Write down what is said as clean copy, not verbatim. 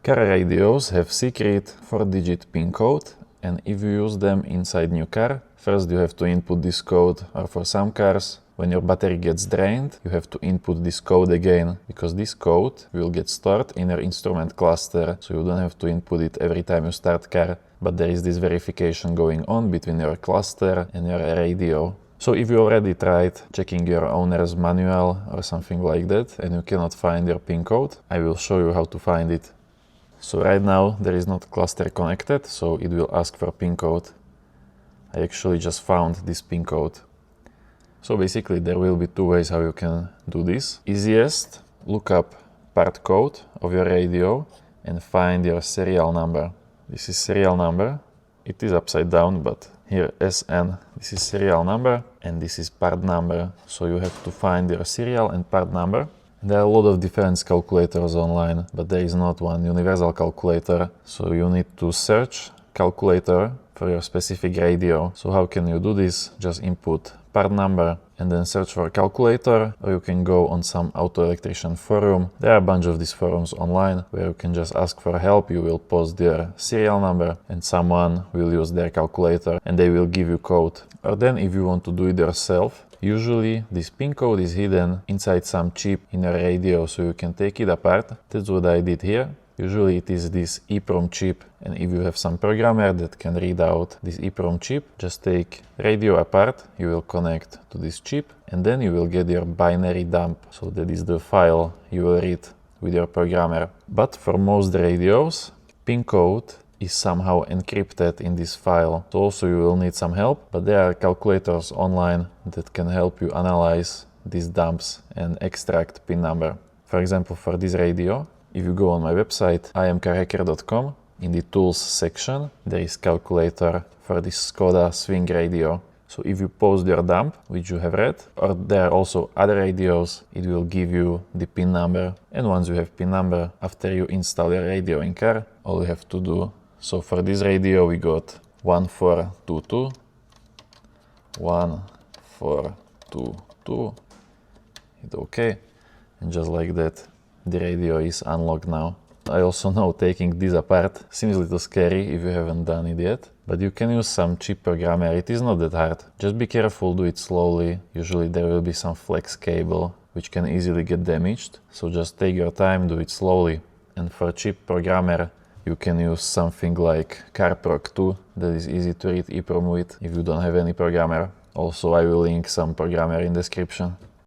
Car radios have secret 4-digit PIN code, and if you use them inside new car, first you have to input this code, or for some cars, when your battery gets drained, you have to input this code again, because this code will get stored in your instrument cluster, so you don't have to input it every time you start car, but there is this verification going on between your cluster and your radio. So if you already tried checking your owner's manual or something like that, and you cannot find your PIN code, I will show you how to find it. So right now there is not cluster connected, so it will ask for PIN code. I actually just found this PIN code. So basically there will be two ways how you can do this. Easiest, look up part code of your radio and find your serial number. This is serial number. It is upside down, but here SN, this is serial number, and this is part number. So you have to find your serial and part number. There are a lot of different calculators online, but there is not one universal calculator, so you need to search calculator for your specific radio. So how can you do this? Just input part number and then search for calculator, or you can go on some auto electrician forum. There are a bunch of these forums online where you can just ask for help. You will post their serial number and someone will use their calculator and they will give you code. Or then if you want to do it yourself, usually this PIN code is hidden inside some chip in a radio, so you can take it apart. That's what I did here. Usually it is this EEPROM chip, and if you have some programmer that can read out this EEPROM chip, just take radio apart, you will connect to this chip, and then you will get your binary dump. So that is the file you will read with your programmer. But for most radios, PIN code is somehow encrypted in this file. So also you will need some help, but there are calculators online that can help you analyze these dumps and extract PIN number. For example, for this radio, if you go on my website imcarhacker.com, in the tools section, there is calculator for this Skoda Swing radio. So if you post your dump, which you have read, or there are also other radios, it will give you the PIN number. And once you have PIN number, after you install your radio in car, all you have to do. So for this radio we got 1422, 1422, hit OK, and just like that, the radio is unlocked now. I also know taking this apart seems a little scary if you haven't done it yet, but you can use some cheap programmer. It is not that hard. Just be careful, do it slowly. Usually there will be some flex cable which can easily get damaged, so just take your time, do it slowly. And for cheap programmer, you can use something like CarProg 2 that is easy to read EEPROM with if you don't have any programmer. Also, I will link some programmer in description.